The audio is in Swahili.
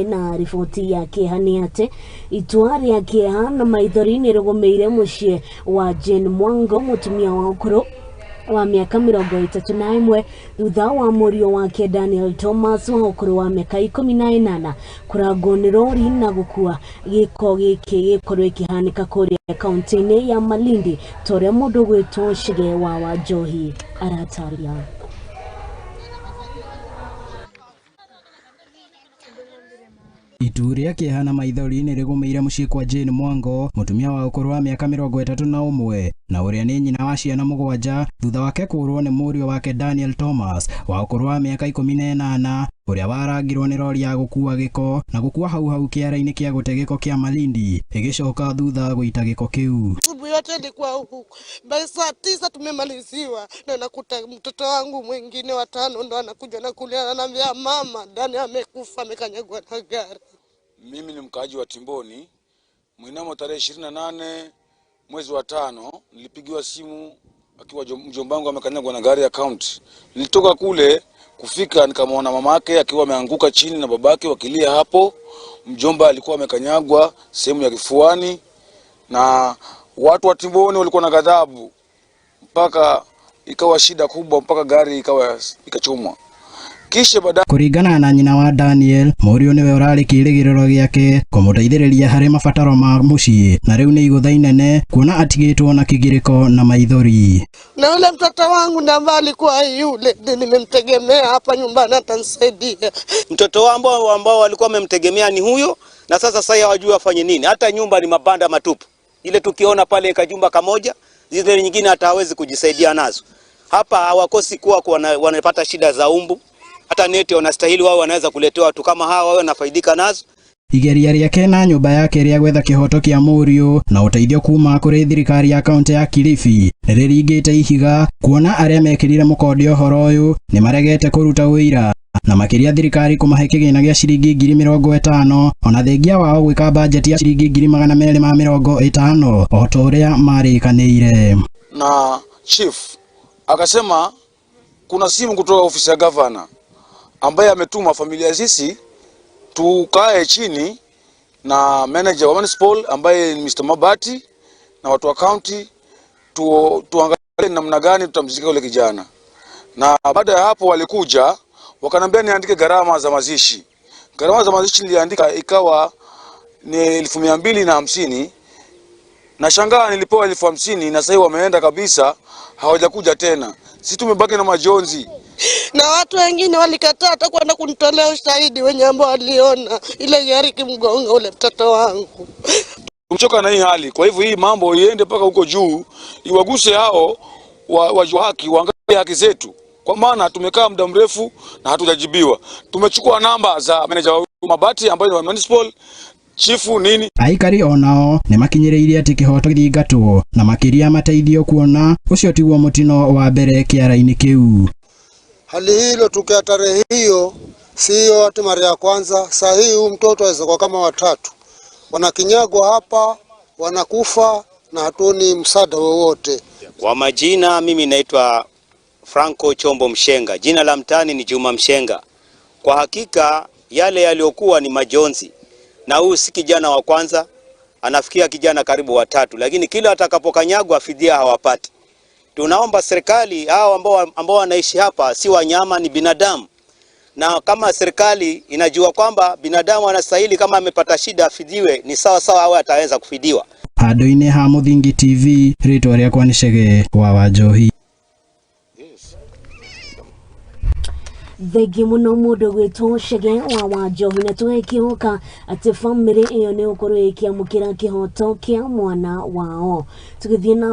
na riboti yake hani ate itua ria kieha na maithori ni rugumeire mucii wa Jane Mwango mutumia wa ukuru wa miaka 31 thutha wa murio wake Daniel Thomas wa ukuru wa miaka 18 kuragwo ni rori na gukua giko giki gikorwo ikihanika kuria kaunti-ini ya Malindi tore mundu gwitwo Shige wa Njohi arataria. Ituria kihana maithori ni rigumeire mucii kwa Jane Mwango mutumia wa ukuru wa miaka 31 na uria ni nyina wa ciana 7 thutha wake kurwo ni murio wake Daniel Thomas wa ukuru wa miaka 18 uria warangirwo ni rori ya gukua giko na gukua hau Kiara-Ini kia gute giko kia Malindi igicoka thutha guita giko kiu. Asubuhi yote ilikuwa huku. By saa 9 tumemaliziwa na nakuta mtoto wangu mwingine wa 5 ndo anakuja na kulia ananiambia mama Dani amekufa amekanyagwa na gari. Mimi ni mkaaji wa Timboni. Mnamo tarehe 28 mwezi wa 5 nilipigiwa simu akiwa mjomba wangu amekanyagwa na gari ya county. Nilitoka kule kufika nikamwona mama yake akiwa ameanguka chini na babake wakilia hapo. Mjomba alikuwa amekanyagwa sehemu ya kifuani na watu wa Timboni walikuwa na ghadhabu mpaka ikawa shida kubwa mpaka gari ikachomwa. Kisha baada kuringana na nyina wa Daniel murio niwe urari kirigiriro giake kumuteithiriria hari mabataro ma mucii na riu ni igutha inene kuona atigitwo na kigiriko na maithori. Na yule mtoto wangu ndio alikuwa yule nimemtegemea hapa nyumbani atanisaidia. Mtoto wangu ambao walikuwa wamemtegemea ni huyo na sasa hawajui afanye nini. Hata nyumba ni mabanda matupu. Ile tukiona pale kajumba kamoja, zile nyingine hata hawezi kujisaidia nazo. Hapa hawakosi kuwa wanapata shida za umbu. Hata neti wanastahili wao wanaweza kuletea watu kama hawa wao wanafaidika nazo. Igeria riake na nyumba yake ria gwetha kihoto kia murio na uteithio kuma kuri thirikari ya kaunti ya Kilifi riringite ihiga kuona aria mekirire mukonde uhoro uyu ni maregete kuruta uira na makiria thirikari kumahe kigina gia ciringi 50,000 ona thengia wao gwika bajeti ya ciringi 250 oto uria marikaniire. Na chief akasema kuna simu kutoka ofisi ya governor ambaye ametuma familia sisi tukae chini na manager wa municipal ambaye ni Mr. Mabati na watu wa county tuangalie namna gani tutamzika yule kijana. Na baada ya hapo walikuja wakanambia niandike gharama za mazishi. Gharama za mazishi niliandika ikawa ni 250 na shangaa nilipewa 50 na sasa wameenda kabisa hawajakuja tena. Sisi tumebaki na majonzi. Na watu wengine walikataa hata kwenda kunitolea ushahidi wenye ambao waliona ile gari kimgonga ule mtoto wangu. Tumechoka na hii hali. Kwa hivyo hii mambo iende mpaka huko juu, iwaguse hao wa haki, waangalie haki zetu. Kwa maana tumekaa muda mrefu na hatujajibiwa. Tumechukua namba za manager wa Mabati ambaye ni municipal chifu nini. Aikari onao ni makinyiriire ati kihoto githingatwo na makiria mateithio kuona ucio tigwo mutino wa mbere Kiara-Ini kiu. Hali hilo tukia tarehe hiyo sio ati mara ya kwanza. Saa hii mtoto aweza kwa kama watatu wanakinyagwa hapa wanakufa na hatuoni msaada wowote. Kwa majina mimi naitwa Franco Chombo Mshenga. Jina la mtani ni Juma Mshenga. Kwa hakika yale yaliokuwa ni majonzi. Na huyu si kijana wa kwanza, anafikia kijana karibu watatu, lakini kila atakapokanyagwa fidia hawapati. Tunaomba serikali hao ambao wanaishi hapa si wanyama, ni binadamu. Na kama serikali inajua kwamba binadamu anastahili kama amepata shida afidiwe, ni sawa sawa awe ataweza kufidiwa. Handu-ini ha Muthingi TV, ritwa riakwa ni Shige wa Njohi. Thegi muno mundu gwitwo Shige wa Njohi na tuekiuka ati family iyo ni ukorwo ikiamukira kihoto kia mwana wao. Tugithie na